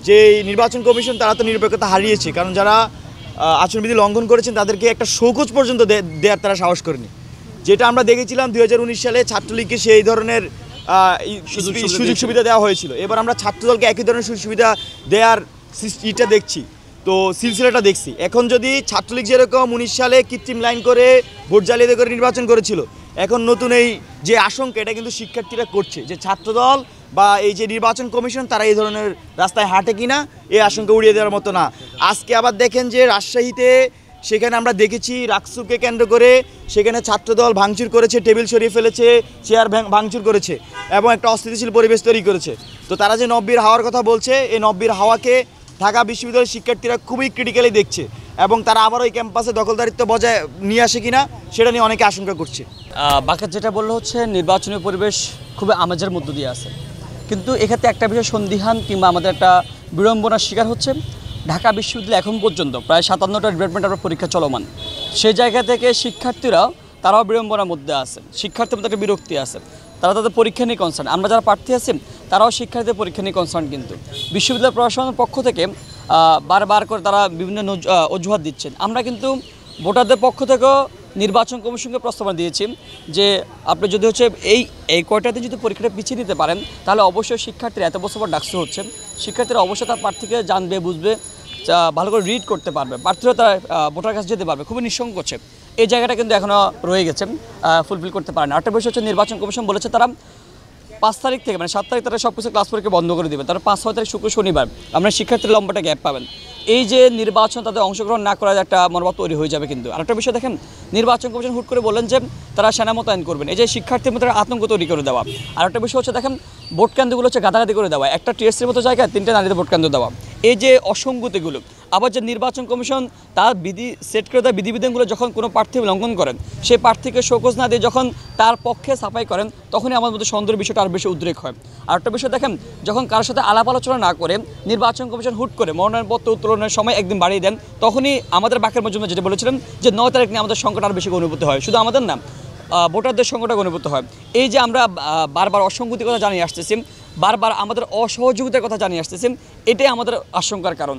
যে নির্বাচন কমিশন তারা তো নিরপেক্ষতা হারিয়েছে, কারণ যারা আচরণবিধি লঙ্ঘন করেছেন তাদেরকে একটা শোকজ পর্যন্ত দেওয়ার তারা সাহস করেনি। যেটা আমরা দেখেছিলাম 2019 সালে ছাত্রলীগকে সেই ধরনের সুযোগ সুবিধা দেওয়া হয়েছিল। এবার আমরা ছাত্রদলকে একই ধরনের সুযোগ সুবিধা দেওয়ার ইটা দেখছি, তো সিলসিলাটা দেখছি। এখন যদি ছাত্রলীগ যেরকম 19 সালে কৃত্রিম লাইন করে ভোট জালিয়াতি করে নির্বাচন করেছিল, এখন নতুন এই যে আশঙ্কা, এটা কিন্তু শিক্ষার্থীরা করছে যে ছাত্রদল বা এই যে নির্বাচন কমিশন তারা এই ধরনের রাস্তায় হাঁটে কিনা, এই আশঙ্কা উড়িয়ে দেওয়ার মতো না। আজকে আবার দেখেন যে রাজশাহীতে সেখানে আমরা দেখেছি রাকসুকে কেন্দ্র করে সেখানে ছাত্রদল ভাঙচুর করেছে, টেবিল সরিয়ে ফেলেছে, চেয়ার ভাঙচুর করেছে এবং একটা অস্থিতিশীল পরিবেশ তৈরি করেছে। তো তারা যে নব্বীর হাওয়ার কথা বলছে, এই নব্বীর হাওয়াকে ঢাকা বিশ্ববিদ্যালয়ের শিক্ষার্থীরা খুবই ক্রিটিক্যালি দেখছে এবং তারা আবার ওই ক্যাম্পাসে দখলদারিত্ব বজায় নিয়ে আসে কিনা সেটা নিয়ে অনেকে আশঙ্কা করছে। বাকের যেটা বললো হচ্ছে নির্বাচনী পরিবেশ খুবই আমেজের মধ্য দিয়ে আছে, কিন্তু এক্ষেত্রে একটা বিষয় সন্দিহান কিংবা আমাদের একটা বিড়ম্বনার শিকার হচ্ছে, ঢাকা বিশ্ববিদ্যালয় এখন পর্যন্ত প্রায় 57টা ডিপার্টমেন্ট আমরা পরীক্ষা চলমান। সেই জায়গা থেকে শিক্ষার্থীরাও তারাও বিড়ম্বনার মধ্যে আছে, শিক্ষার্থীর মধ্যে একটা বিরক্তি আছে, তারা তাদের পরীক্ষা নিয়ে কনসার্ন। আমরা যারা প্রার্থী আছি তারাও শিক্ষার্থীদের পরীক্ষা নিয়ে কনসার্ন, কিন্তু বিশ্ববিদ্যালয় প্রশাসনের পক্ষ থেকে বারবার করে তারা বিভিন্ন অজুহাত দিচ্ছেন। আমরা কিন্তু ভোটারদের পক্ষ থেকেও নির্বাচন কমিশনকে প্রস্তাবনা দিয়েছি যে আপনি যদি হচ্ছে এই কয়টাতে যদি পরীক্ষাটা পিছিয়ে দিতে পারেন, তাহলে অবশ্যই শিক্ষার্থীরা এত বছর পর ডাকসু হচ্ছে, শিক্ষার্থীরা অবশ্যই তার প্রার্থীকে জানবে, বুঝবে, ভালো করে রিড করতে পারবে, প্রার্থীরা তারা ভোটার কাছে যেতে পারবে, খুবই নিঃসংকোচ। এই জায়গাটা কিন্তু এখনও রয়ে গেছে, ফুলফিল করতে পারে না। আরেকটা বিষয় হচ্ছে নির্বাচন কমিশন বলেছে তারা 5 তারিখ থেকে মানে 7 তারিখ তারা সব কিছু ক্লাস পরীক্ষা বন্ধ করে দেবে, তারা 5-6 তারিখ শুক্র শনিবার আমরা শিক্ষার্থীর লম্বাটা গ্যাপ পাবেন। এই যে নির্বাচন তাদের অংশগ্রহণ না করার একটা মনোভাব তৈরি হয়ে যাবে। কিন্তু আরেকটা বিষয় দেখেন, নির্বাচন কমিশন হুট করে বললেন যে তারা সেনা মোতায়েন করবেন, এই যে শিক্ষার্থীর মধ্যে আতঙ্ক তৈরি করে দেওয়া। আরেকটা বিষয় হচ্ছে দেখেন, ভোট কেন্দ্রগুলো হচ্ছে গাদাগাদি করে দেওয়া, একটা টিএসসির মতো জায়গায় 3টে নারীদের ভোট কেন্দ্র দেওয়া। এই যে অসঙ্গতিগুলো, আবার যে নির্বাচন কমিশন তার বিধি সেট করে দেওয়া বিধিবিধানগুলো যখন কোনো প্রার্থী লঙ্ঘন করেন, সেই প্রার্থীকে শোকজ না দিয়ে যখন তার পক্ষে সাফাই করেন, তখনই আমার মধ্যে সন্দেহের বিষয়টা আর বেশি উদ্রেক হয়। আর একটা বিষয় দেখেন, যখন কারোর সাথে আলাপ আলোচনা না করে নির্বাচন কমিশন হুট করে মনোনয়নপত্র উত্তোলনের সময় একদিন বাড়িয়ে দেন, তখনই আমাদের বাকের মধ্যে যেটা বলেছিলাম যে 9 তারিখ নিয়ে আমাদের সংকট আর বেশি অনুভূতি হয়। শুধু আমাদের না, ভোটারদের সংকটটা অনুভূত হয়। এই যে আমরা বারবার অসঙ্গতির কথা জানিয়ে আসতেছি, বারবার আমাদের অসহযোগিতার কথা জানিয়ে আসতেছি, এটাই আমাদের আশঙ্কার কারণ।